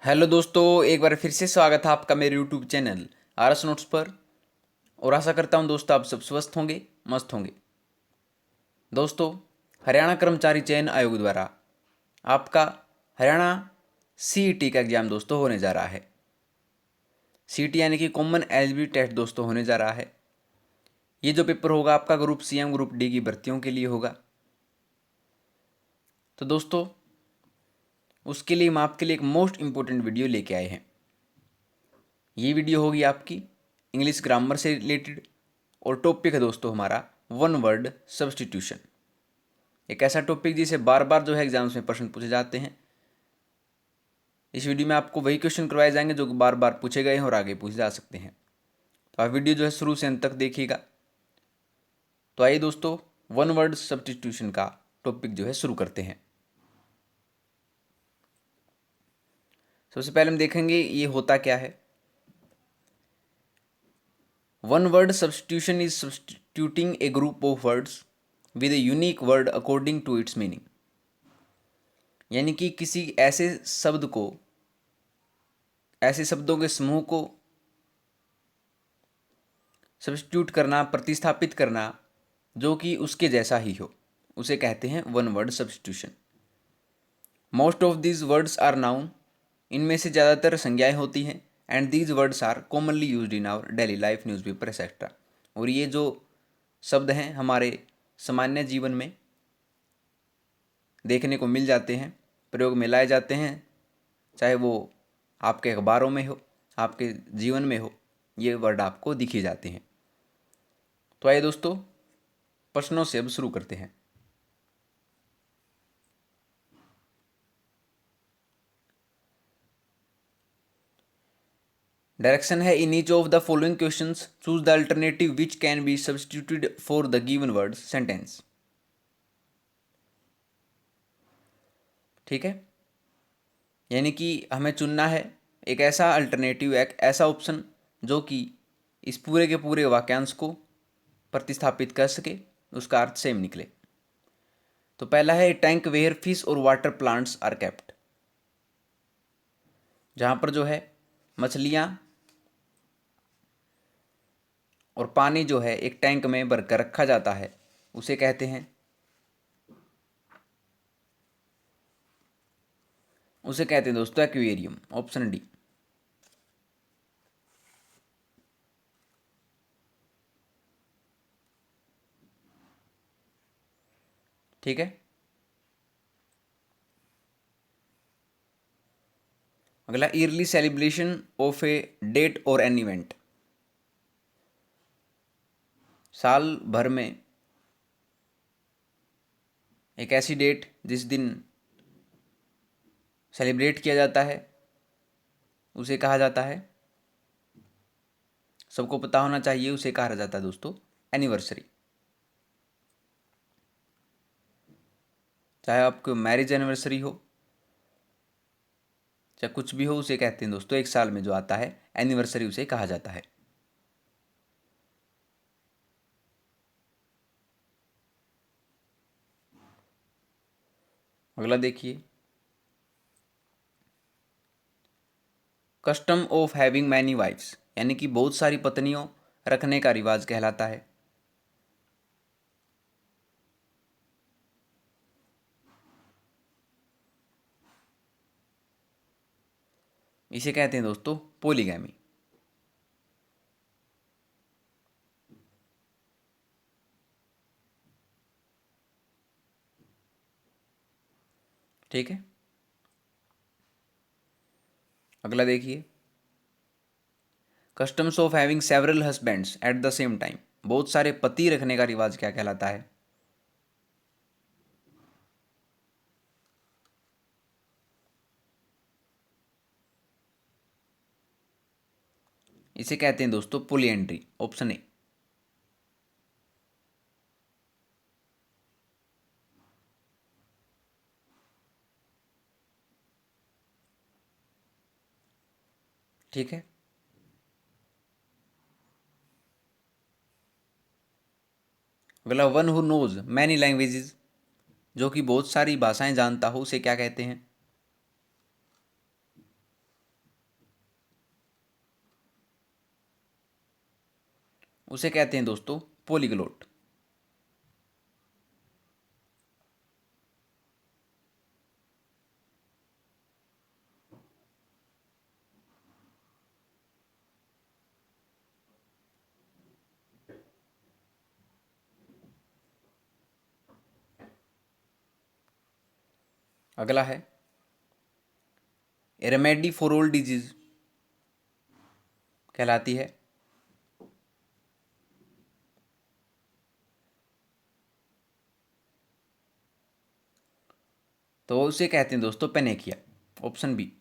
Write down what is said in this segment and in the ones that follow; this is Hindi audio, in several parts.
हेलो दोस्तों, एक बार फिर से स्वागत है आपका मेरे यूट्यूब चैनल आरएस नोट्स पर। और आशा करता हूं दोस्तों आप सब स्वस्थ होंगे, मस्त होंगे। दोस्तों, हरियाणा कर्मचारी चयन आयोग द्वारा आपका हरियाणा सीईटी का एग्ज़ाम दोस्तों होने जा रहा है। सीईटी यानी कि कॉमन एलिजिबिलिटी टेस्ट दोस्तों होने जा रहा है। ये जो पेपर होगा आपका group C M group D की भर्तियों के लिए होगा। तो दोस्तों, उसके लिए हम आपके लिए एक मोस्ट इम्पोर्टेंट वीडियो लेके आए हैं। ये वीडियो होगी आपकी इंग्लिश ग्रामर से रिलेटेड और टॉपिक है दोस्तों हमारा वन वर्ड सब्सटीट्यूशन। एक ऐसा टॉपिक जिसे बार बार जो है एग्जाम्स में प्रश्न पूछे जाते हैं। इस वीडियो में आपको वही क्वेश्चन करवाए जाएंगे जो बार बार पूछे गए हैं और आगे पूछे जा सकते हैं। तो आप वीडियो जो है शुरू से अंत तक देखिएगा। तो आइए दोस्तों, वन वर्ड सब्सटीट्यूशन का टॉपिक जो है शुरू करते हैं। सबसे पहले हम देखेंगे ये होता क्या है। One word substitution is substituting a group of words with a unique word according to its meaning. यानी कि किसी ऐसे शब्द को, ऐसे शब्दों के समूह को सब्स्टिट्यूट करना, प्रतिस्थापित करना जो कि उसके जैसा ही हो, उसे कहते हैं one word substitution. Most of these words are noun. इनमें से ज़्यादातर संज्ञाएं होती हैं। And these words are commonly used in our daily life, newspaper etcetera. और ये जो शब्द हैं हमारे सामान्य जीवन में देखने को मिल जाते हैं, प्रयोग में लाए जाते हैं, चाहे वो आपके अखबारों में हो, आपके जीवन में हो, ये वर्ड आपको दिखे जाते हैं। तो आइए दोस्तों, प्रश्नों से अब शुरू करते हैं। डायरेक्शन है in each of the following questions choose the alternative which can be substituted for the given word sentence. ठीक है, यानी कि हमें चुनना है एक ऐसा अल्टरनेटिव, एक ऐसा ऑप्शन जो कि इस पूरे के पूरे वाक्यांश को प्रतिस्थापित कर सके, उसका अर्थ सेम निकले। तो पहला है टैंक वेयर फिश और वाटर प्लांट्स आर केप्ट। जहाँ पर जो है मछलियाँ और पानी जो है एक टैंक में भरकर रखा जाता है, उसे कहते हैं दोस्तों एक्वेरियम। Option D. ठीक है, अगला yearly celebration of a date और एन इवेंट। साल भर में एक ऐसी डेट जिस दिन सेलिब्रेट किया जाता है, उसे कहा जाता है, सबको पता होना चाहिए, उसे कहा जाता है दोस्तों एनिवर्सरी। चाहे आपको मैरिज एनिवर्सरी हो, चाहे कुछ भी हो, उसे कहते हैं दोस्तों, एक साल में जो आता है एनिवर्सरी उसे कहा जाता है। अगला देखिए, custom of having many wifes, यानी कि बहुत सारी पत्नियों रखने का रिवाज कहलाता है। इसे कहते हैं दोस्तों पोलीगैमी। ठीक है, अगला देखिए, customs of having several husbands at the same time. बहुत सारे पति रखने का रिवाज क्या कहलाता है? इसे कहते हैं दोस्तों पोलिएंड्री। Option A. ठीक है, अगला one who knows many languages, जो कि बहुत सारी भाषाएं जानता हो, उसे क्या कहते हैं? उसे कहते हैं दोस्तों पॉलीग्लोट। अगला है रेमेडी फॉर ऑल डिजीज कहलाती है। तो उसे कहते हैं दोस्तों पेनेकिया, ऑप्शन बी।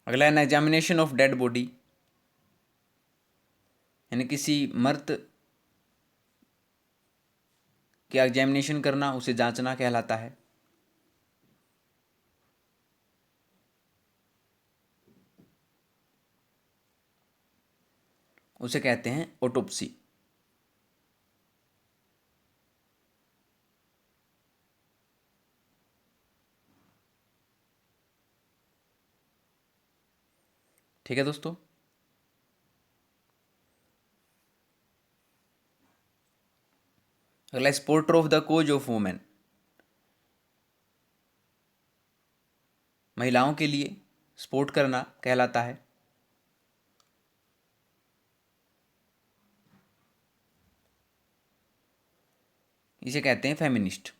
अगला है एग्जामिनेशन ऑफ डेड बॉडी, यानी किसी मर्त का एग्जामिनेशन करना, उसे जांचना कहलाता है। उसे कहते हैं ऑटोप्सी। ठीक है दोस्तों। अगला supporter of the cause of women, महिलाओं के लिए सपोर्ट करना कहलाता है। इसे कहते हैं फेमिनिस्ट।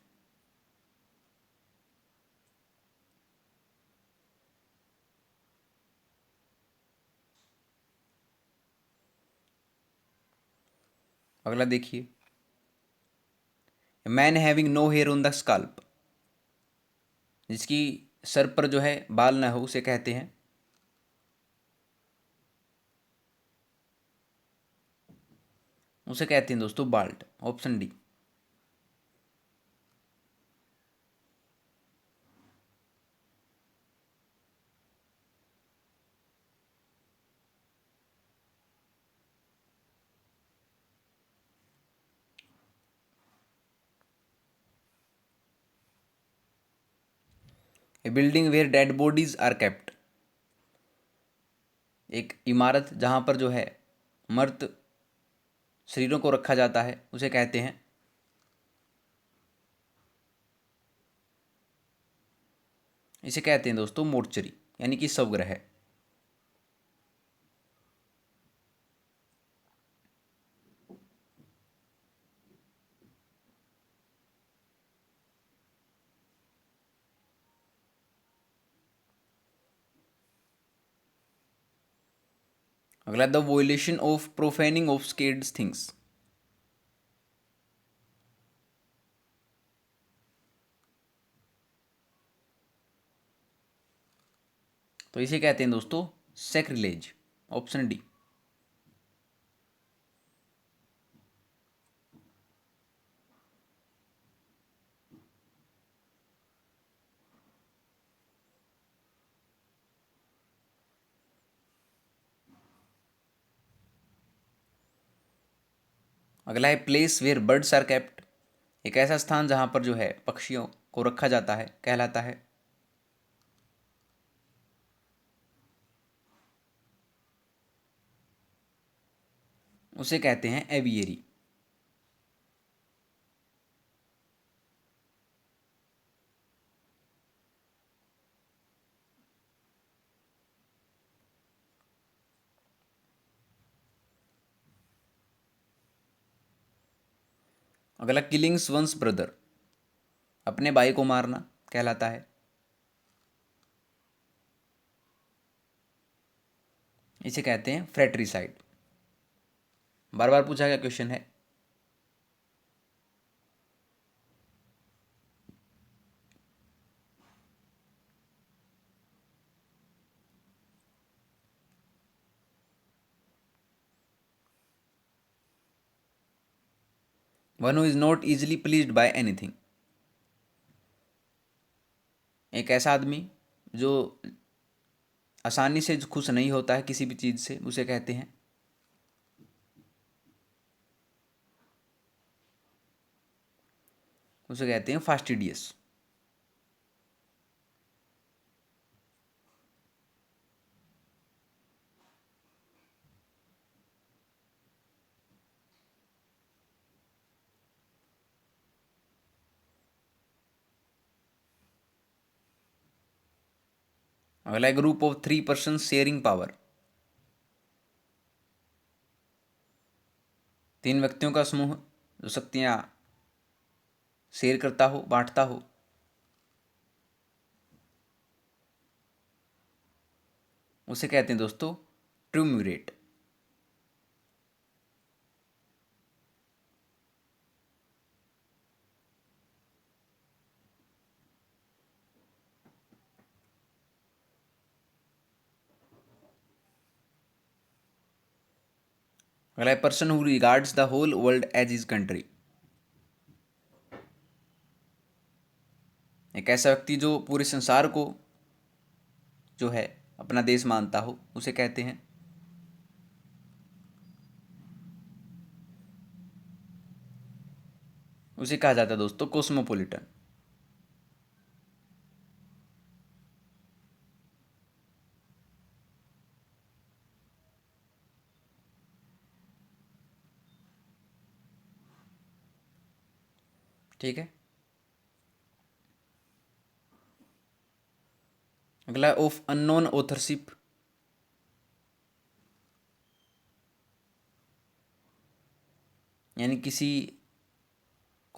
अगला देखिए, man having no hair on the scalp, जिसकी सर पर जो है बाल ना हो उसे कहते हैं। उसे कहते हैं दोस्तों bald, option D. A building where dead bodies are kept, एक इमारत जहां पर जो है मर्त शरीरों को रखा जाता है, उसे कहते हैं। इसे कहते हैं दोस्तों मोर्चरी, यानी कि शवगृह। अगला the वोलेशन of profaning of scared things, तो इसे कहते हैं दोस्तों सेक्रिलेज, ऑप्शन डी। अगला है place where birds are kept, एक ऐसा स्थान जहां पर जो है पक्षियों को रखा जाता है कहलाता है। उसे कहते हैं एवियरी। अगला किलिंग्स वंस ब्रदर, अपने भाई को मारना कहलाता है। इसे कहते हैं फ्रेट्रिसाइड। बार बार पूछा गया क्वेश्चन है। One who is not easily pleased by anything, एक ऐसा आदमी जो आसानी से खुश नहीं होता है किसी भी चीज़ से, उसे कहते हैं। उसे कहते हैं फास्टिडियस। अगला group of 3 person sharing power. 3 व्यक्तियों का समूह जो शक्तियां शेयर करता हो, बांटता हो, उसे कहते हैं दोस्तों ट्रिumvirate। अगला है person who regards the whole world as his country. एक ऐसा व्यक्ति जो पूरे संसार को जो है अपना देश मानता हो, उसे कहते हैं उसे कहा जाता है दोस्तों कॉस्मोपॉलिटन। ठीक है। अगला ऑफ अननोन ऑथरशिप। यानी किसी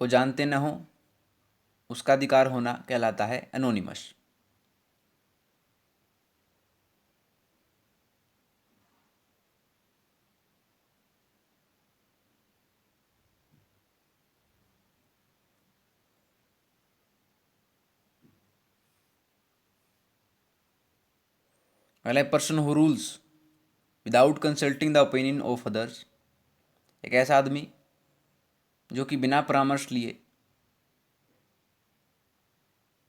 को जानते न हो उसका अधिकार होना कहलाता है एनोनिमस। अगला person who rules without consulting the opinion of others. एक ऐसा आदमी जो कि बिना परामर्श लिए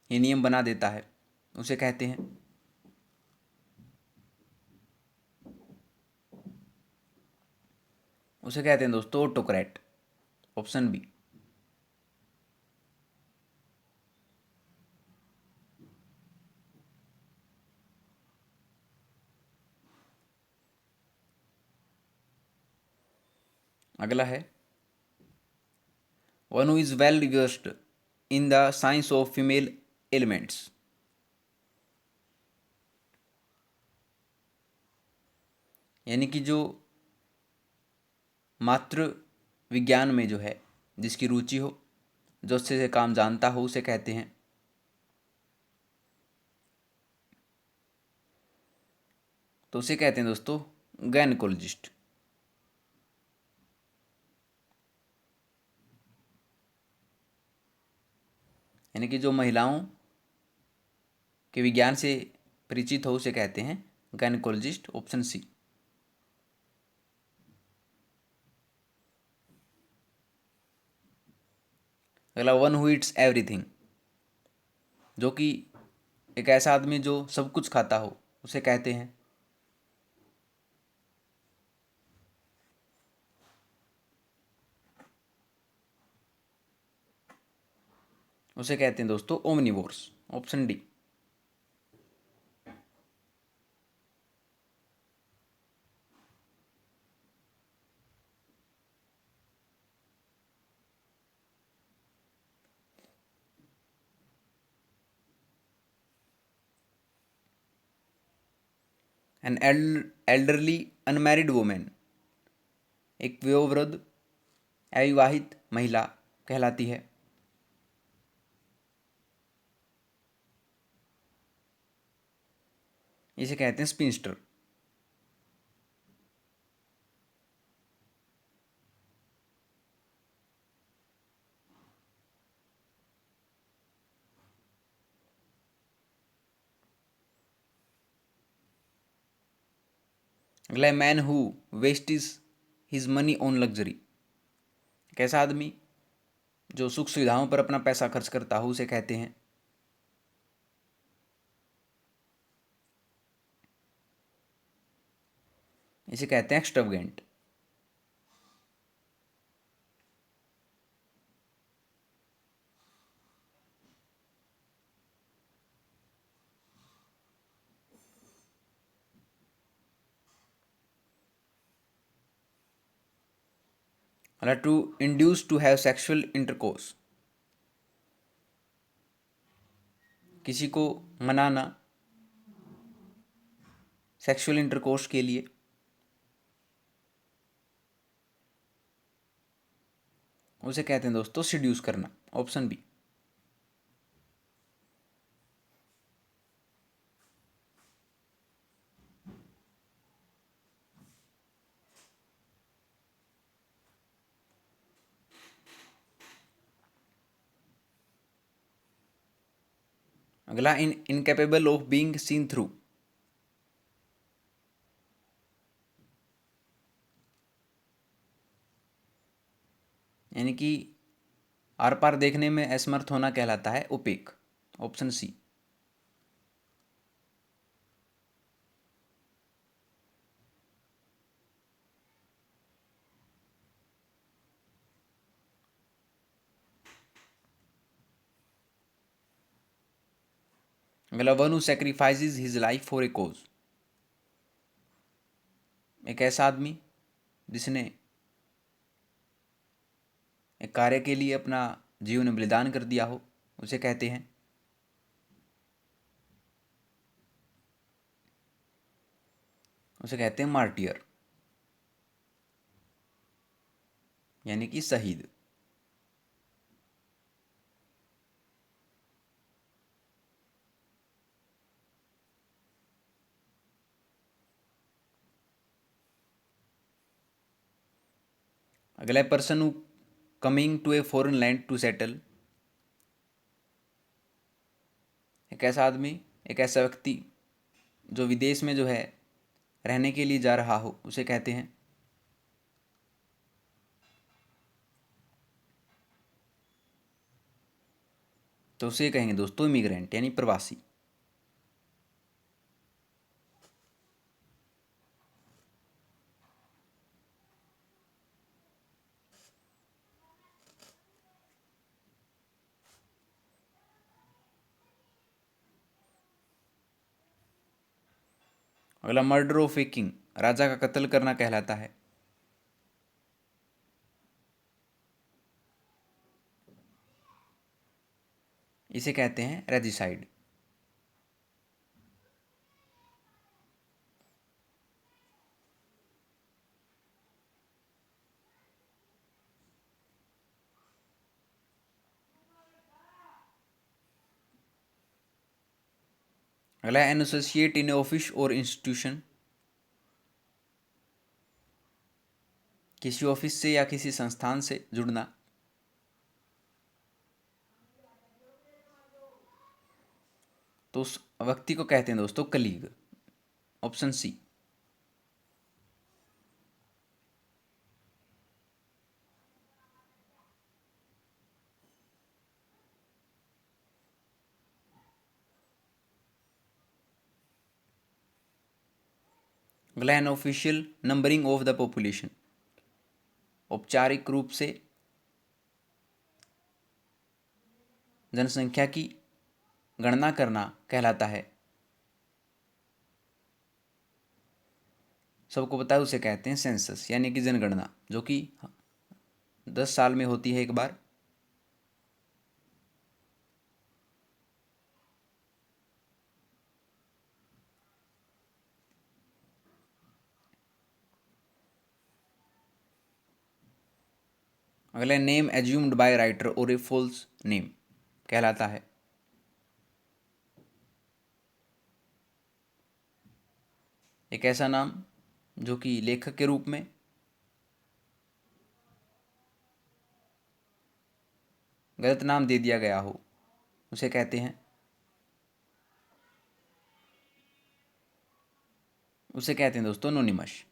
ये नियम बना देता है, उसे कहते हैं दोस्तों ऑटोक्रेट। Option B. अगला है one who is well versed in the science of female elements. यानी कि जो मातृ विज्ञान में जो है जिसकी रुचि हो, जो अच्छे से काम जानता हो, उसे कहते हैं दोस्तों गायनेकोलॉजिस्ट। यानी कि जो महिलाओं के विज्ञान से परिचित हो उसे कहते हैं गायनेकोलॉजिस्ट। Option C. अगला वन हु ईट्स एवरीथिंग। जो कि एक ऐसा आदमी जो सब कुछ खाता हो, उसे कहते हैं दोस्तों omnivores. Option D. An elderly unmarried women. एक वयोवृद्ध अविवाहित महिला कहलाती है। इसे कहते हैं स्पिंस्टर। अगला man who Vestige his money on luxury. कैसा आदमी जो सुख सुविधाओं पर अपना पैसा खर्च करता हो, उसे कहते हैं एक्सट्रावेगेंट। मतलब to induce to have sexual intercourse, किसी को मनाना सेक्सुअल इंटरकोर्स के लिए, उसे कहते हैं दोस्तों सीड्यूस करना। Option B. अगला, incapable of being seen through, यानी कि आर पार देखने में असमर्थ होना कहलाता है ओपेक। Option C. अगला, one who sacrifices his life for a cause, एक ऐसा आदमी जिसने एक कार्य के लिए अपना जीवन बलिदान कर दिया हो, उसे कहते हैं। उसे कहते हैं मार्टियर, यानी कि शहीद। अगला, person who coming to a foreign land to settle, एक ऐसा आदमी, एक ऐसा व्यक्ति जो विदेश में जो है रहने के लिए जा रहा हो, उसे कहते हैं। तो उसे कहेंगे दोस्तों इमिग्रेंट, यानी प्रवासी। अगला, मर्डर ऑफ ए किंग, राजा का कत्ल करना कहलाता है। इसे कहते हैं रेजिसाइड। अगला, एन एसोसिएट इन ऑफिस और इंस्टीट्यूशन, किसी ऑफिस से या किसी संस्थान से जुड़ना। तो उस व्यक्ति को कहते हैं दोस्तों कलीग। Option C. अगला, an official numbering of the population, औपचारिक रूप से जनसंख्या की गणना करना कहलाता है। सबको पता है उसे कहते हैं सेंसस, यानी कि जनगणना, जो कि 10 साल में होती है एक बार। अगला, नेम एज्यूम्ड बाय राइटर और ए फॉल्स नेम कहलाता है। एक ऐसा नाम जो कि लेखक के रूप में गलत नाम दे दिया गया हो, उसे कहते हैं। उसे कहते हैं दोस्तों एनोनिमस।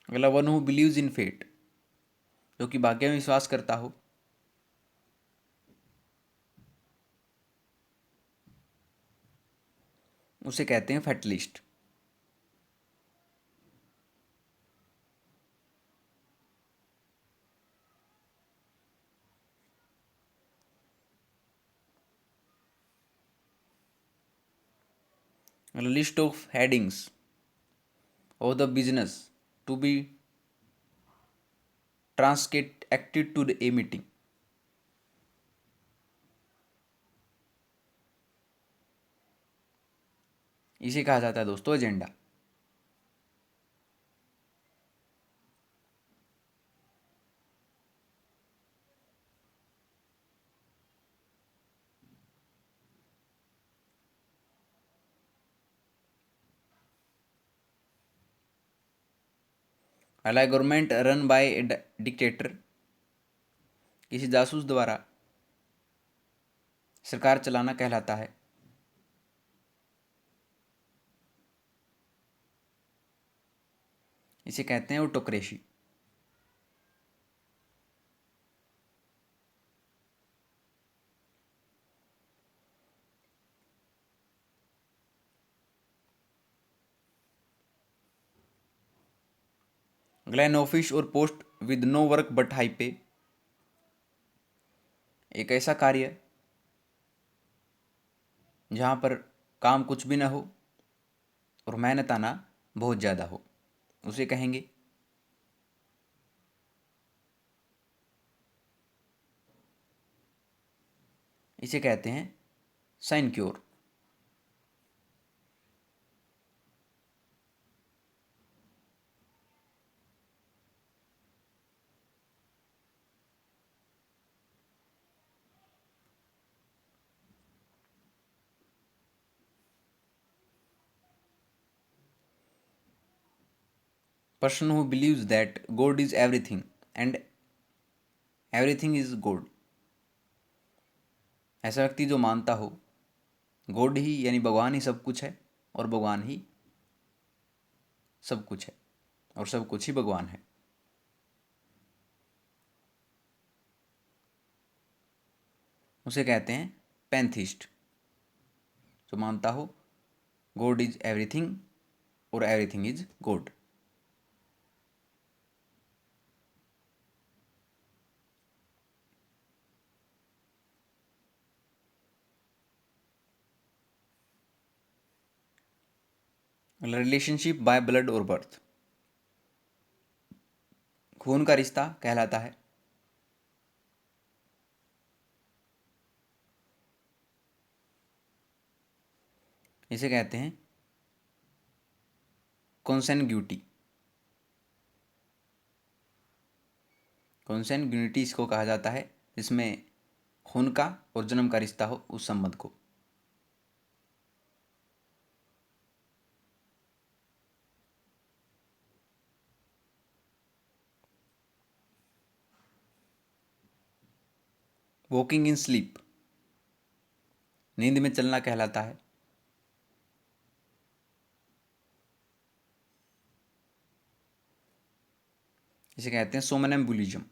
अगला, one who believes in fate, जो कि भाग्य में विश्वास करता हो, उसे कहते हैं fatalist. List of headings of the business to be transacted to the a meeting. इसे कहा जाता है दोस्तों एजेंडा। अगला government run by a dictator, किसी जासूस द्वारा सरकार चलाना कहलाता है। इसे कहते हैं ऑटोक्रेसी। अगला an office or post with no work but high pay, एक ऐसा कार्य जहाँ पर काम कुछ भी ना हो और मेहनत आना बहुत ज़्यादा हो, उसे कहेंगे। इसे कहते हैं sinecure. Person who believes that God is everything and everything is God, ऐसा व्यक्ति जो मानता हो गॉड ही यानी भगवान ही सब कुछ है और भगवान ही सब कुछ है और सब कुछ ही भगवान है। उसे कहते हैं पैंथिस्ट, जो मानता हो गॉड इज एवरीथिंग और everything is God. Relationship by blood और बर्थ, खून का रिश्ता कहलाता है। इसे कहते हैं कॉन्सेंग्यूटी। कॉन्सेंग्यूनिटी इसको कहा जाता है जिसमें खून का और जन्म का रिश्ता हो, उस संबंध को। वॉकिंग इन स्लीप, नींद में चलना कहलाता है। इसे कहते हैं सोमनम्बुलिज्म।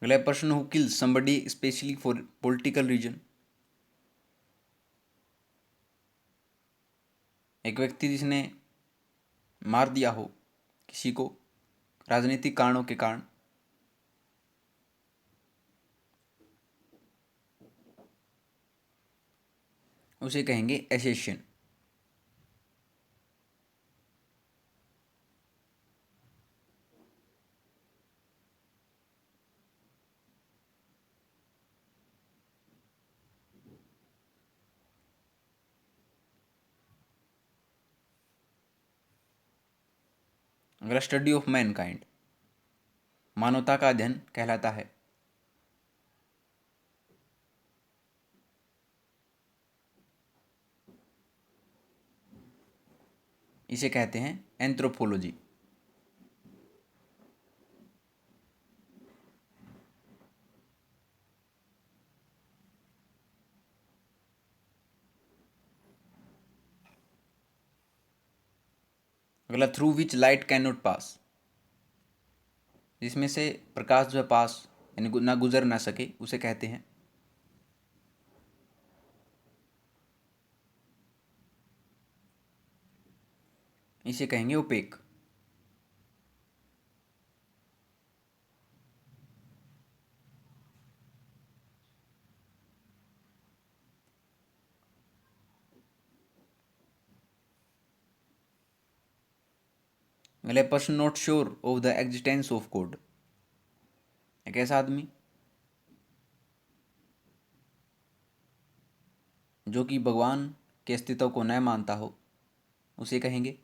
अगला person who kills somebody specially for political reason, एक व्यक्ति जिसने मार दिया हो किसी को राजनीतिक कारणों के कारण। उसे कहेंगे एसेशन। अगला स्टडी ऑफ मैनकाइंड, मानवता का अध्ययन कहलाता है। इसे कहते हैं एंथ्रोपोलॉजी। अगला through which light can not pass, जिसमें से प्रकाश जो है पास यानी ना गुजर ना सके, उसे कहते हैं। इसे कहेंगे ओपेक। अगला person not sure of the existence of God. एक ऐसा आदमी जो कि भगवान के अस्तित्व को न मानता हो, उसे कहेंगे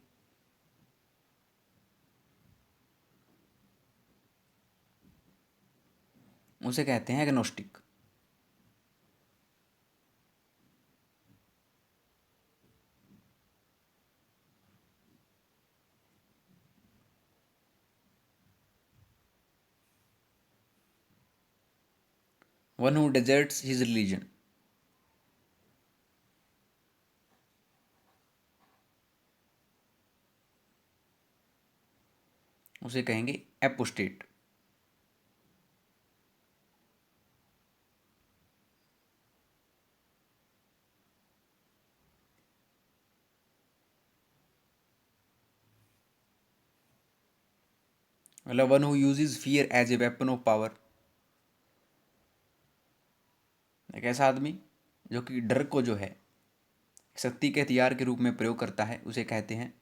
उसे कहते हैं agnostic. One who deserts his religion. उसे कहेंगे एपोस्टेट। मतलब one who uses fear as a weapon of power. एक ऐसा आदमी जो कि डर को जो है शक्ति के हथियार के रूप में प्रयोग करता है, उसे कहते हैं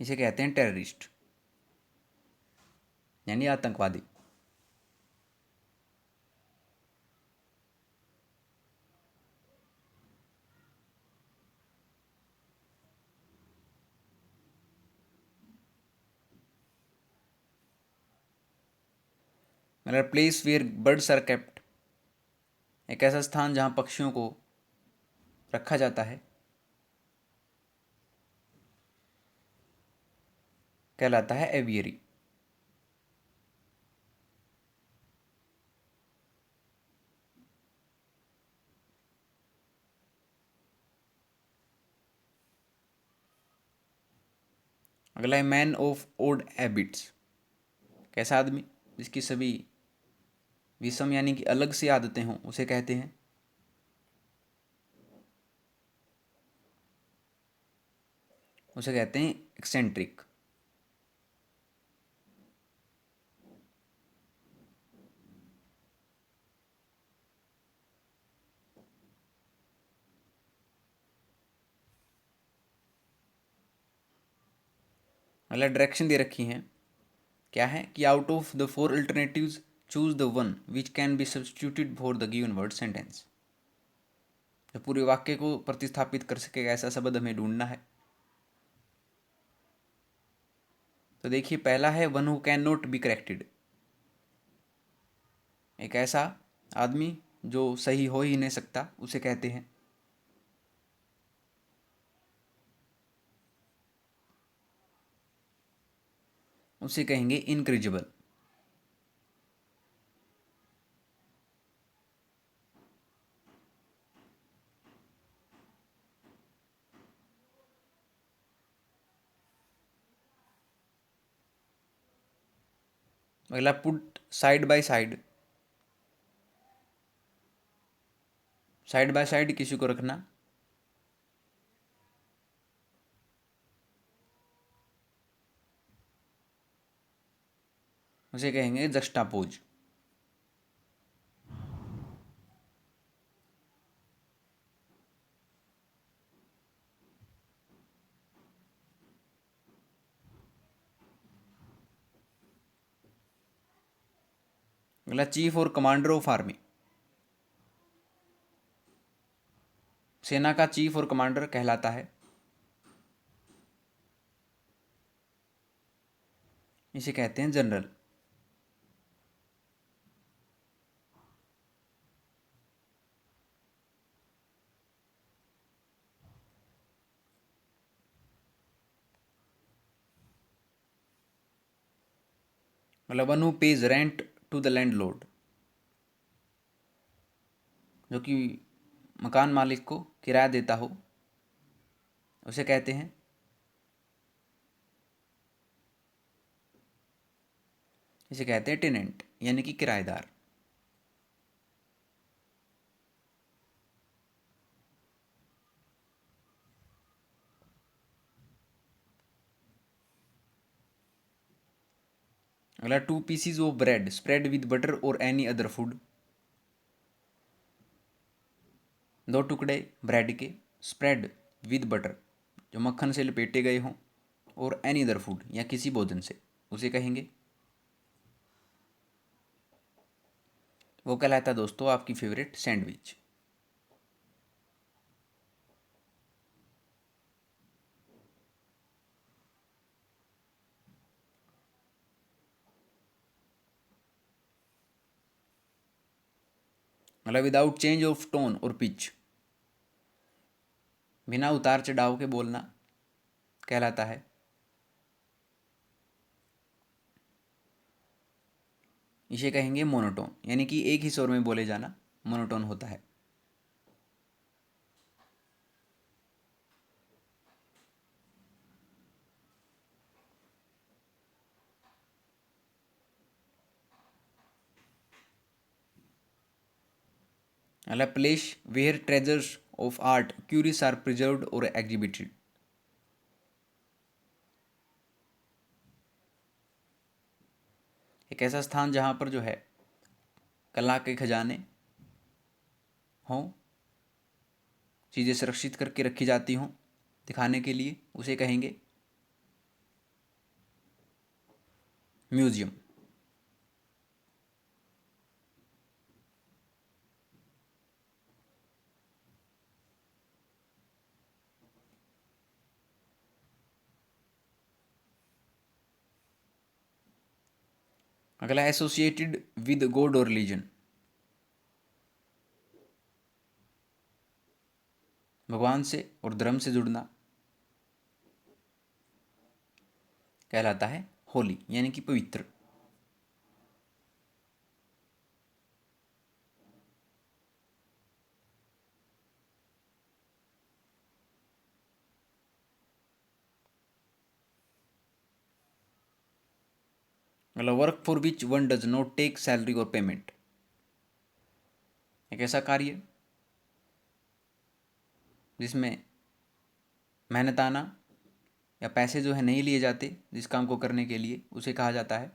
इसे कहते हैं टेररिस्ट, यानी आतंकवादी। मतलब place where birds are kept. एक ऐसा स्थान जहाँ पक्षियों को रखा जाता है, कहलाता है एवियरी। अगला है मैन ऑफ ओड हैबिट्स। कैसा आदमी जिसकी सभी विषम यानी कि अलग सी आदतें हों, उसे कहते हैं एक्सेंट्रिक। अगला डायरेक्शन दे रखी हैं, क्या है कि out of the four alternatives choose the one which can be substituted for the given word sentence. जो पूरे वाक्य को प्रतिस्थापित कर सकेगा ऐसा शब्द हमें ढूंढना है। तो देखिए, पहला है one who can not be corrected. एक ऐसा आदमी जो सही हो ही नहीं सकता, उसे कहते हैं उसे कहेंगे इनक्रिजिबल। अगला put side by side. Side by side किसी को रखना, उसे कहेंगे जस्टापोज। अगला चीफ और कमांडर ऑफ आर्मी। सेना का चीफ और कमांडर कहलाता है, इसे कहते हैं जनरल। मतलब one who pays rent to the landlord. जो कि मकान मालिक को किराया देता हो, उसे कहते हैं टेनेंट, यानी कि किराएदार। अगला 2 PCs of bread spread with butter और एनी अदर फूड। 2 टुकड़े ब्रेड के स्प्रेड विद बटर जो मक्खन से लपेटे गए हों और एनी अदर फूड या किसी भोजन से, उसे कहेंगे, वो कहलाता है दोस्तों आपकी फेवरेट सैंडविच। मतलब विदाउट चेंज ऑफ टोन और पिच, बिना उतार चढ़ाव के बोलना कहलाता है, इसे कहेंगे मोनोटोन, यानी कि एक ही स्वर में बोले जाना मोनोटोन होता है। अगला place where treasures of art curios are preserved और एग्जिबिटेड। एक ऐसा स्थान जहाँ पर जो है कला के खजाने हों, चीज़ें सुरक्षित करके रखी जाती हों दिखाने के लिए, उसे कहेंगे म्यूजियम। अगला एसोसिएटेड विद गॉड और रिलीजन, भगवान से और धर्म से जुड़ना कहलाता है होली, यानी कि पवित्र। मतलब work for which one does not take salary or payment, एक ऐसा कार्य जिसमें मेहनताना या पैसे जो है नहीं लिए जाते जिस काम को करने के लिए, उसे कहा जाता है,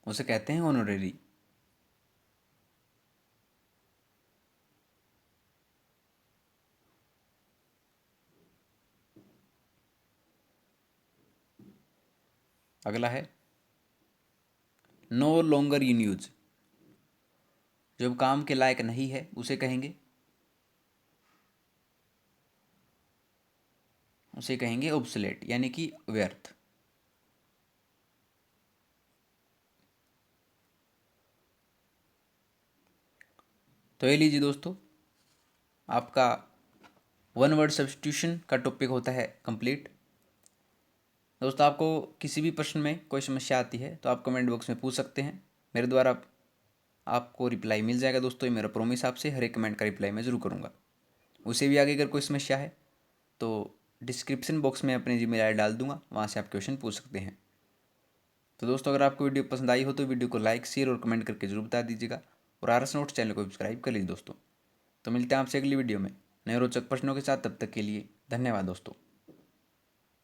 उसे कहते हैं ऑनरेरी। अगला है नो लॉन्गर इन यूज, जब काम के लायक नहीं है उसे कहेंगे, उसे कहेंगे ऑब्सोलेट, यानी कि व्यर्थ। तो ये लीजिए दोस्तों, आपका वन वर्ड सब्स्टिट्यूशन का टॉपिक होता है कंप्लीट। दोस्तों आपको किसी भी प्रश्न में कोई समस्या आती है तो आप कमेंट बॉक्स में पूछ सकते हैं, मेरे द्वारा आपको रिप्लाई मिल जाएगा दोस्तों, ये मेरा प्रॉमिस आपसे, हर एक कमेंट का रिप्लाई मैं ज़रूर करूँगा। उसे भी आगे अगर कोई समस्या है तो डिस्क्रिप्शन बॉक्स में अपने जीमेल आईडी डाल दूंगा, वहाँ से आप क्वेश्चन पूछ सकते हैं। तो दोस्तों अगर आपको वीडियो पसंद आई हो तो वीडियो को लाइक शेयर और कमेंट करके जरूर बता दीजिएगा, और आर एस नोट्स चैनल को सब्सक्राइब कर लीजिए दोस्तों। तो मिलते हैं आपसे अगली वीडियो में नए रोचक प्रश्नों के साथ, तब तक के लिए धन्यवाद दोस्तों।